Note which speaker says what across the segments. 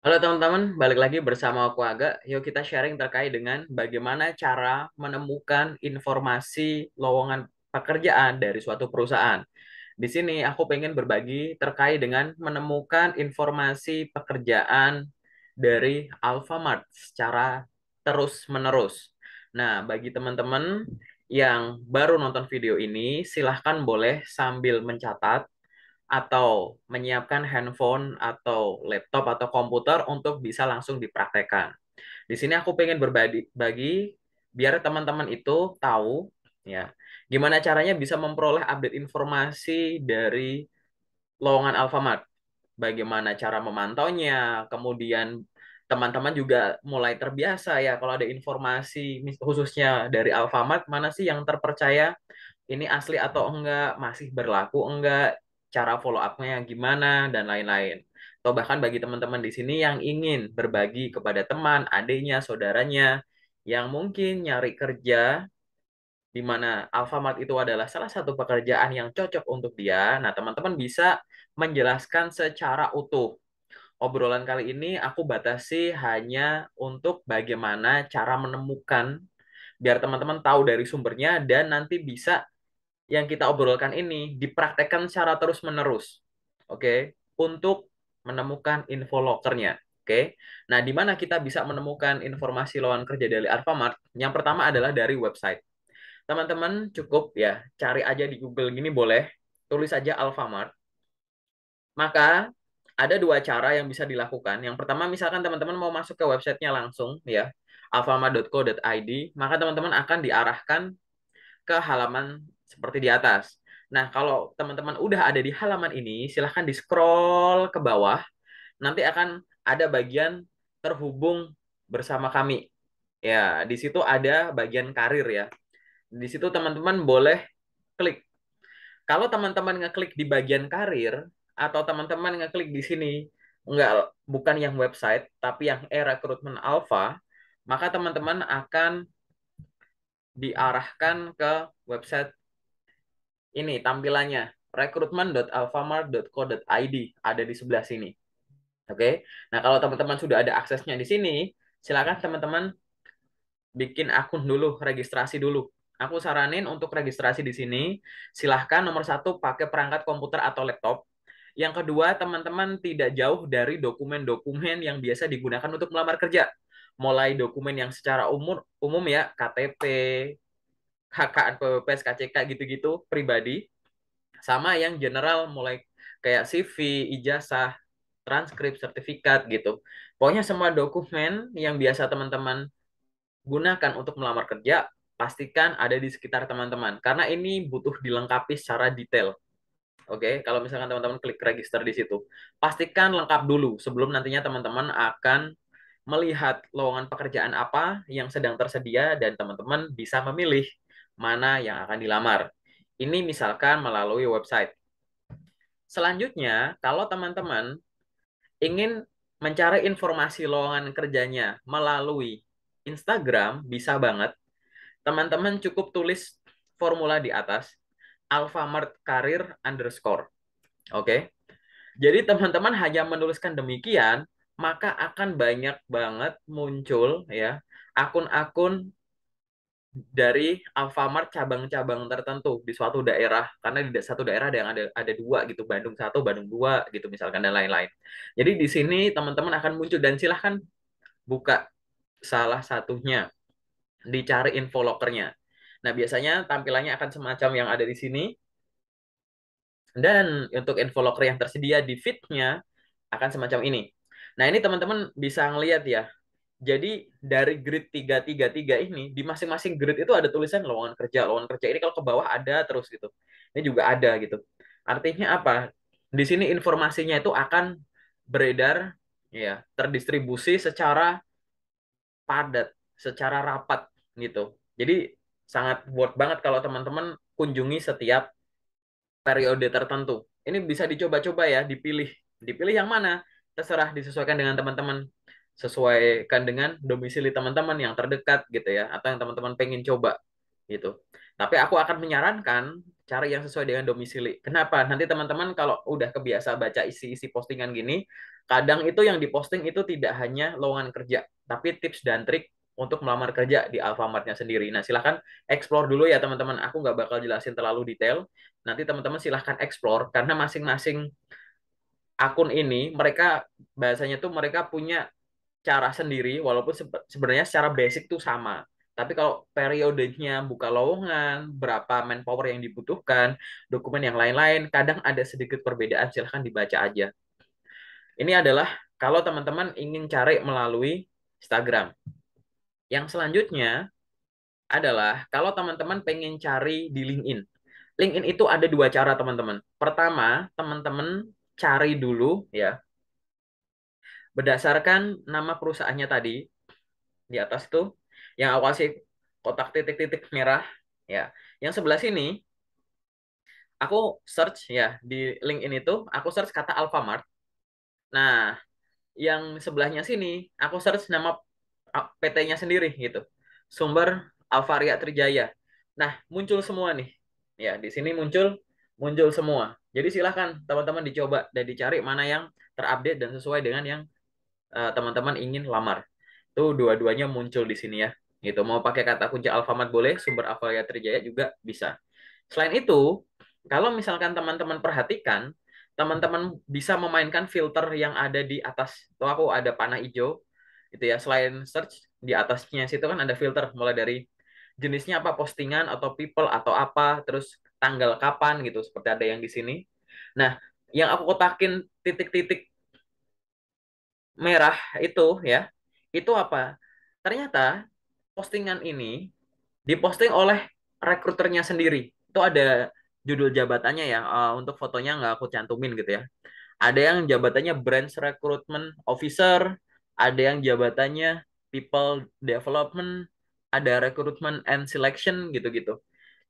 Speaker 1: Halo teman-teman, balik lagi bersama aku Aga. Yuk kita sharing terkait dengan bagaimana cara menemukan informasi lowongan pekerjaan dari suatu perusahaan. Di sini aku pengen berbagi terkait dengan menemukan informasi pekerjaan dari Alfamart secara terus-menerus. Nah, bagi teman-teman yang baru nonton video ini, silahkan boleh sambil mencatat atau menyiapkan handphone atau laptop atau komputer untuk bisa langsung dipraktekkan. Di sini aku pengen berbagi bagi biar teman-teman itu tahu ya gimana caranya bisa memperoleh update informasi dari lowongan Alfamart. Bagaimana cara memantaunya, kemudian teman-teman juga mulai terbiasa ya kalau ada informasi khususnya dari Alfamart mana sih yang terpercaya, ini asli atau enggak, masih berlaku enggak, cara follow up-nya gimana, dan lain-lain. Atau bahkan bagi teman-teman di sini yang ingin berbagi kepada teman, adiknya, saudaranya, yang mungkin nyari kerja, di mana Alfamart itu adalah salah satu pekerjaan yang cocok untuk dia. Nah, teman-teman bisa menjelaskan secara utuh. Obrolan kali ini aku batasi hanya untuk bagaimana cara menemukan, biar teman-teman tahu dari sumbernya, dan nanti bisa yang kita obrolkan ini dipraktekkan secara terus-menerus. Oke, untuk menemukan info lokernya. Oke. Nah, di mana kita bisa menemukan informasi lowongan kerja dari Alfamart? Yang pertama adalah dari website. Teman-teman cukup ya, cari aja di Google gini boleh, tulis aja Alfamart. Maka ada dua cara yang bisa dilakukan. Yang pertama, misalkan teman-teman mau masuk ke websitenya langsung ya, alfamart.co.id, maka teman-teman akan diarahkan ke halaman seperti di atas. Nah, kalau teman-teman udah ada di halaman ini, silahkan di-scroll ke bawah. Nanti akan ada bagian terhubung bersama kami. Ya, di situ ada bagian karir ya. Di situ teman-teman boleh klik. Kalau teman-teman ngeklik di bagian karir, atau teman-teman ngeklik di sini, enggak, bukan yang website, tapi yang e-recruitment alpha, maka teman-teman akan diarahkan ke website ini tampilannya recruitment.alfamart.co.id, ada di sebelah sini. Oke. Nah, kalau teman-teman sudah ada aksesnya di sini, silakan teman-teman bikin akun dulu, registrasi dulu. Aku saranin untuk registrasi di sini, silahkan nomor satu pakai perangkat komputer atau laptop. Yang kedua, teman-teman tidak jauh dari dokumen-dokumen yang biasa digunakan untuk melamar kerja. Mulai dokumen yang secara umum ya, KTP, KKN, PWP, SKCK gitu-gitu, pribadi, sama yang general mulai kayak CV, ijazah, transkrip, sertifikat gitu. Pokoknya semua dokumen yang biasa teman-teman gunakan untuk melamar kerja, pastikan ada di sekitar teman-teman. Karena ini butuh dilengkapi secara detail. Oke, kalau misalkan teman-teman klik register di situ, pastikan lengkap dulu sebelum nantinya teman-teman akan melihat lowongan pekerjaan apa yang sedang tersedia dan teman-teman bisa memilih mana yang akan dilamar. Ini misalkan melalui website. Selanjutnya, kalau teman-teman ingin mencari informasi lowongan kerjanya melalui Instagram, bisa banget. Teman-teman cukup tulis formula di atas, Alfamart Karir underscore. Oke. Jadi teman-teman hanya menuliskan demikian, maka akan banyak banget muncul ya akun-akun dari Alfamart cabang-cabang tertentu di suatu daerah, karena di satu daerah ada yang ada dua gitu, Bandung satu, Bandung dua gitu misalkan, dan lain-lain. Jadi di sini teman-teman akan muncul, dan silahkan buka salah satunya, dicari info lokernya. Nah, biasanya tampilannya akan semacam yang ada di sini, dan untuk info loker yang tersedia di feed-nya akan semacam ini. Nah, ini teman-teman bisa ngelihat ya. Jadi dari grid 333 ini, di masing-masing grid itu ada tulisan lowongan kerja. Lowongan kerja ini kalau ke bawah ada terus gitu. Ini juga ada gitu. Artinya apa? Di sini informasinya itu akan beredar ya, terdistribusi secara padat, secara rapat gitu. Jadi sangat worth banget kalau teman-teman kunjungi setiap periode tertentu. Ini bisa dicoba-coba ya, dipilih. Dipilih yang mana? Terserah, disesuaikan dengan teman-teman. Sesuaikan dengan domisili teman-teman yang terdekat gitu ya, atau yang teman-teman pengen coba gitu. Tapi aku akan menyarankan cari yang sesuai dengan domisili. Kenapa? Nanti teman-teman kalau udah kebiasa baca isi-isi postingan gini, Kadang itu yang diposting itu tidak hanya lowongan kerja, tapi tips dan trik untuk melamar kerja di Alfamart-nya sendiri. Nah, silahkan explore dulu ya teman-teman. Aku nggak bakal jelasin terlalu detail. Nanti teman-teman silahkan explore, karena masing-masing akun ini, mereka bahasanya tuh mereka punya cara sendiri, walaupun sebenarnya secara basic tuh sama. Tapi kalau periodenya buka lowongan, berapa manpower yang dibutuhkan, dokumen yang lain-lain, kadang ada sedikit perbedaan, silahkan dibaca aja. Ini adalah kalau teman-teman ingin cari melalui Instagram. Yang selanjutnya adalah kalau teman-teman pengen cari di LinkedIn. LinkedIn itu ada dua cara, teman-teman. Pertama, teman-teman cari dulu ya, berdasarkan nama perusahaannya tadi di atas itu, yang aku kasih kotak titik-titik merah ya. Yang sebelah sini aku search ya, di LinkedIn itu aku search kata Alfamart. Nah, yang sebelahnya sini aku search nama PT-nya sendiri gitu. Sumber Alvaria Trijaya. Nah, muncul semua nih. Ya, di sini muncul muncul semua. Jadi silahkan teman-teman dicoba dan dicari mana yang terupdate dan sesuai dengan yang teman-teman ingin lamar. Tuh dua-duanya muncul di sini ya. Gitu. Mau pakai kata kunci Alfamart boleh, sumber Alvaria Trijaya juga bisa. Selain itu, kalau misalkan teman-teman perhatikan, teman-teman bisa memainkan filter yang ada di atas. Tuh aku ada panah hijau, gitu ya. Selain search, di atasnya situ kan ada filter, mulai dari jenisnya apa, postingan atau people atau apa, terus tanggal kapan gitu, seperti ada yang di sini. Nah, yang aku kotakin titik-titik merah itu ya, itu apa? Ternyata postingan ini diposting oleh rekruternya sendiri. Itu ada judul jabatannya ya. Untuk fotonya nggak aku cantumin gitu ya. Ada yang jabatannya Branch Recruitment Officer, ada yang jabatannya People Development, ada Recruitment and Selection gitu-gitu.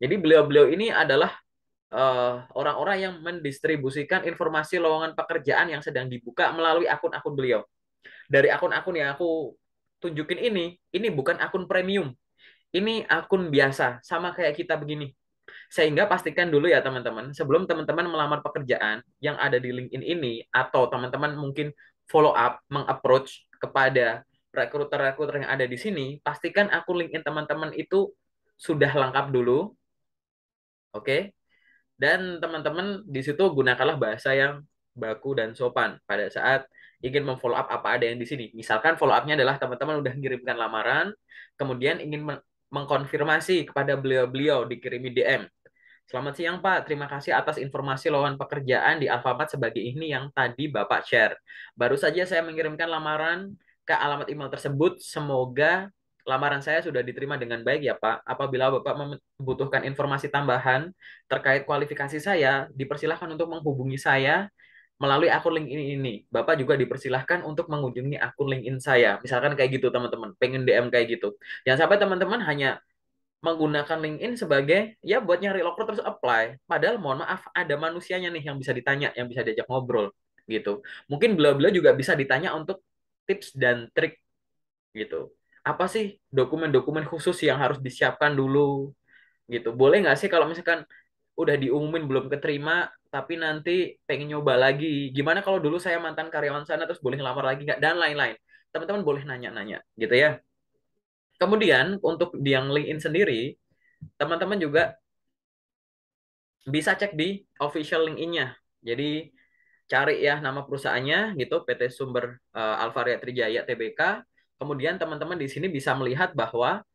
Speaker 1: Jadi beliau-beliau ini adalah orang-orang yang mendistribusikan informasi lowongan pekerjaan yang sedang dibuka melalui akun-akun beliau. Dari akun-akun yang aku tunjukin ini bukan akun premium, ini akun biasa, sama kayak kita begini. Sehingga pastikan dulu ya teman-teman, sebelum teman-teman melamar pekerjaan yang ada di LinkedIn ini, atau teman-teman mungkin follow up, mengapproach kepada rekruter-rekruter yang ada di sini, pastikan akun LinkedIn teman-teman itu sudah lengkap dulu, oke? Okay? Dan teman-teman di situ gunakanlah bahasa yang baku dan sopan pada saat ingin memfollow up apa ada yang di sini. Misalkan follow up-nya adalah teman-teman udah mengirimkan lamaran, kemudian ingin mengkonfirmasi kepada beliau-beliau, dikirimi DM. Selamat siang Pak, terima kasih atas informasi lowongan pekerjaan di Alfamart sebagai ini yang tadi Bapak share. Baru saja saya mengirimkan lamaran ke alamat email tersebut. Semoga lamaran saya sudah diterima dengan baik ya Pak. Apabila Bapak membutuhkan informasi tambahan terkait kualifikasi saya, dipersilahkan untuk menghubungi saya melalui akun LinkedIn ini. Bapak juga dipersilahkan untuk mengunjungi akun LinkedIn saya. Misalkan kayak gitu teman-teman, pengen DM kayak gitu. Jangan sampai teman-teman hanya menggunakan LinkedIn sebagai ya buat nyari loker terus apply. Padahal mohon maaf ada manusianya nih yang bisa ditanya, yang bisa diajak ngobrol gitu. Mungkin beliau-beliau juga bisa ditanya untuk tips dan trik gitu. Apa sih dokumen-dokumen khusus yang harus disiapkan dulu gitu. Boleh nggak sih kalau misalkan udah diumumin belum keterima tapi nanti pengen nyoba lagi. Gimana kalau dulu saya mantan karyawan sana terus boleh ngelamar lagi nggak dan lain-lain. Teman-teman boleh nanya-nanya gitu ya. Kemudian untuk di yang LinkedIn sendiri, teman-teman juga bisa cek di official LinkedIn-nya. Jadi cari ya nama perusahaannya gitu, PT Sumber Alvaria Trijaya Tbk. Kemudian teman-teman di sini bisa melihat bahwa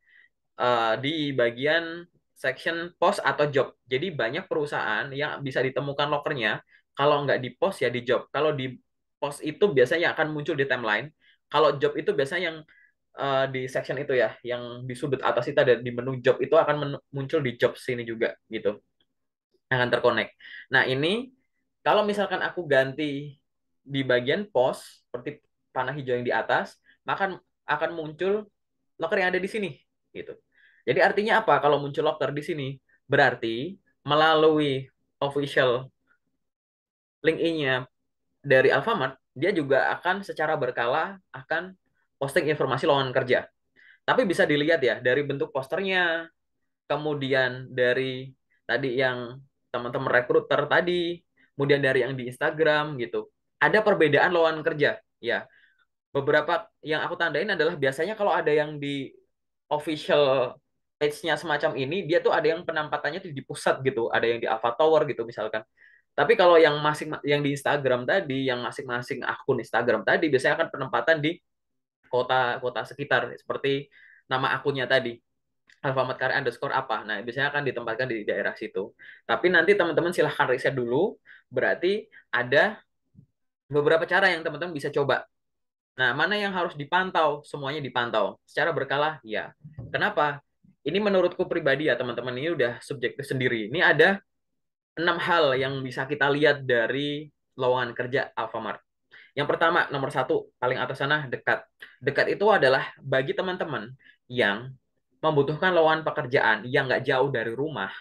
Speaker 1: di bagian section post atau job. Jadi banyak perusahaan yang bisa ditemukan lokernya. Kalau nggak di post ya di job. Kalau di post itu biasanya akan muncul di timeline. Kalau job itu biasanya yang di section itu ya, yang di sudut atas itu ada di menu job itu akan muncul di job sini juga gitu, akan terkonek. Nah ini kalau misalkan aku ganti di bagian post seperti panah hijau yang di atas, maka akan muncul locker yang ada di sini gitu. Jadi artinya apa kalau muncul locker di sini? Berarti melalui official link-nya dari Alfamart, dia juga akan secara berkala akan posting informasi lowongan kerja. Tapi bisa dilihat ya dari bentuk posternya, kemudian dari tadi yang teman-teman rekruter tadi, kemudian dari yang di Instagram gitu. ada perbedaan lowongan kerja. Ya, beberapa yang aku tandain adalah biasanya kalau ada yang di official page-nya semacam ini, dia tuh ada yang penampakannya tuh di pusat gitu, ada yang di Alpha Tower gitu misalkan. Tapi kalau yang di Instagram tadi, yang masing-masing akun Instagram tadi, biasanya akan penempatan di kota-kota sekitar seperti nama akunnya tadi. Alfamart Karya underscore apa. Nah, biasanya akan ditempatkan di daerah situ. Tapi nanti teman-teman silahkan riset dulu. Berarti ada beberapa cara yang teman-teman bisa coba. Nah, mana yang harus dipantau? Semuanya dipantau. Secara berkala, ya. Kenapa? Ini menurutku pribadi ya, teman-teman. Ini udah subjektif sendiri. Ini ada 6 hal yang bisa kita lihat dari lowongan kerja Alfamart. Yang pertama, nomor satu, paling atas sana, dekat. Dekat itu adalah bagi teman-teman yang membutuhkan lowongan pekerjaan yang nggak jauh dari rumah,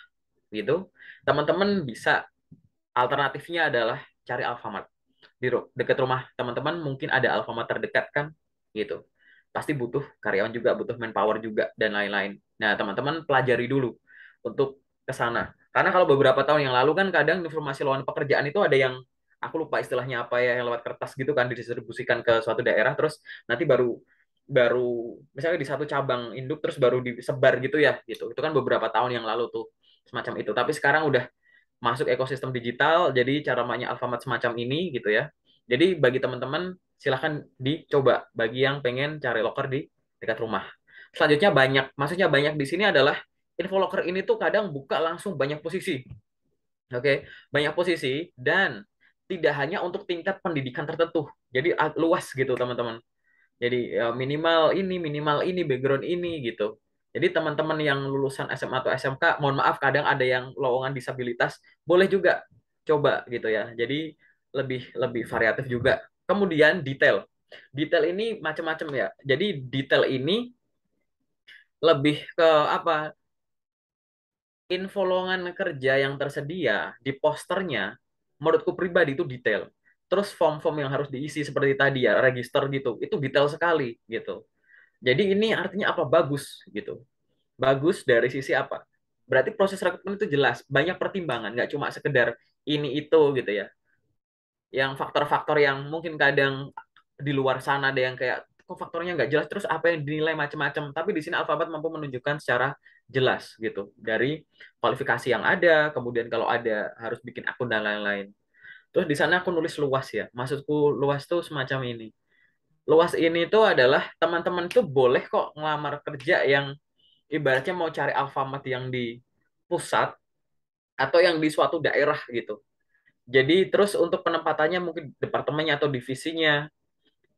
Speaker 1: gitu. Teman-teman bisa, alternatifnya adalah cari Alfamart. Di dekat rumah teman-teman mungkin ada Alfamart terdekat kan, gitu. Pasti butuh karyawan juga, butuh manpower juga, dan lain-lain. Nah, teman-teman pelajari dulu untuk ke sana. Karena kalau beberapa tahun yang lalu kan kadang informasi lowongan pekerjaan itu ada yang aku lupa istilahnya apa ya, yang lewat kertas gitu kan didistribusikan ke suatu daerah terus nanti baru baru misalnya di satu cabang induk terus baru disebar gitu ya gitu. Itu kan beberapa tahun yang lalu tuh semacam itu. Tapi sekarang udah masuk ekosistem digital, jadi cara mainnya Alfamart semacam ini gitu ya. Jadi bagi teman-teman silahkan dicoba bagi yang pengen cari loker di dekat rumah. Selanjutnya banyak, maksudnya banyak di sini adalah info loker ini tuh kadang buka langsung banyak posisi. Oke, banyak posisi dan tidak hanya untuk tingkat pendidikan tertentu. Jadi luas gitu teman-teman. Jadi minimal ini, background ini gitu. Jadi teman-teman yang lulusan SMA atau SMK, mohon maaf kadang ada yang lowongan disabilitas, boleh juga coba gitu ya. Jadi lebih lebih variatif juga. Kemudian detail. Detail ini macam-macam ya. Jadi detail ini lebih ke apa? Info lowongan kerja yang tersedia di posternya, menurutku pribadi itu detail. Terus form-form yang harus diisi seperti tadi ya, register gitu, itu detail sekali gitu. Jadi ini artinya apa? Bagus gitu. Bagus dari sisi apa? Berarti proses rekrutmen itu jelas, banyak pertimbangan, nggak cuma sekedar ini itu gitu ya. Yang faktor-faktor yang mungkin kadang di luar sana ada yang kayak kok faktornya nggak jelas terus apa yang dinilai macam-macam. Tapi di sini Alfabet mampu menunjukkan secara jelas gitu dari kualifikasi yang ada, kemudian kalau ada harus bikin akun dan lain-lain. Terus di sana aku nulis luas ya. Maksudku luas tuh semacam ini. Luas ini tuh adalah teman-teman tuh boleh kok ngelamar kerja yang ibaratnya mau cari Alfamart yang di pusat atau yang di suatu daerah gitu. Jadi terus untuk penempatannya mungkin departemennya atau divisinya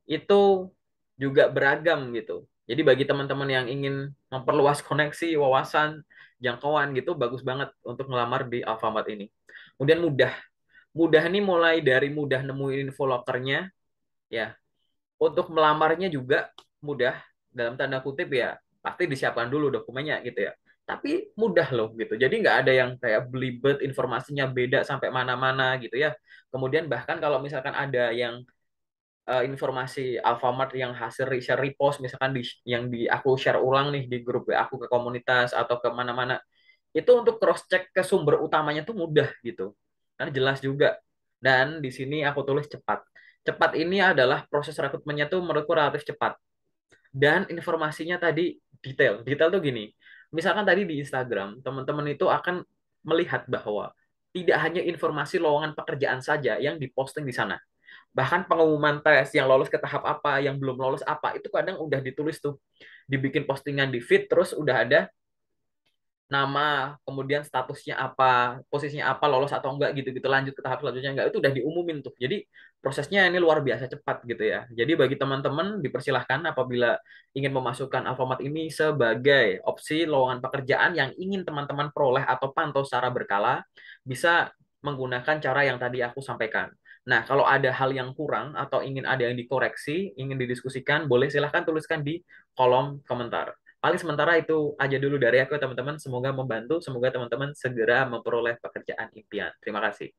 Speaker 1: itu juga beragam gitu. Jadi bagi teman-teman yang ingin memperluas koneksi, wawasan, jangkauan gitu bagus banget untuk ngelamar di Alfamart ini. Kemudian mudah. Mudah ini mulai dari mudah nemuin info lokernya ya. Untuk melamarnya juga mudah dalam tanda kutip ya. Pasti disiapkan dulu dokumennya gitu ya. Tapi mudah loh gitu. Jadi nggak ada yang kayak belibet informasinya beda sampai mana-mana gitu ya. Kemudian bahkan kalau misalkan ada yang informasi Alfamart yang hasil share repost misalkan yang di aku share ulang nih di grup aku ke komunitas atau ke mana-mana itu untuk cross check ke sumber utamanya tuh mudah gitu karena jelas juga dan di sini aku tulis cepat. Cepat ini adalah proses rekrutmennya tuh menurutku relatif cepat dan informasinya tadi detail. Detail tuh gini, misalkan tadi di Instagram teman-teman itu akan melihat bahwa tidak hanya informasi lowongan pekerjaan saja yang diposting di sana, bahkan pengumuman tes yang lolos ke tahap apa, yang belum lolos apa, itu kadang udah ditulis tuh, dibikin postingan di feed, terus udah ada nama, kemudian statusnya apa, posisinya apa, lolos atau enggak gitu-gitu, lanjut ke tahap selanjutnya enggak, itu udah diumumin tuh. Jadi prosesnya ini luar biasa cepat gitu ya. Jadi bagi teman-teman dipersilahkan apabila ingin memasukkan Alfamart ini sebagai opsi lowongan pekerjaan yang ingin teman-teman peroleh atau pantau secara berkala, bisa menggunakan cara yang tadi aku sampaikan. Nah, kalau ada hal yang kurang atau ingin ada yang dikoreksi, ingin didiskusikan, boleh silahkan tuliskan di kolom komentar. Paling sementara itu aja dulu dari aku teman-teman. Semoga membantu. Semoga teman-teman segera memperoleh pekerjaan impian. Terima kasih.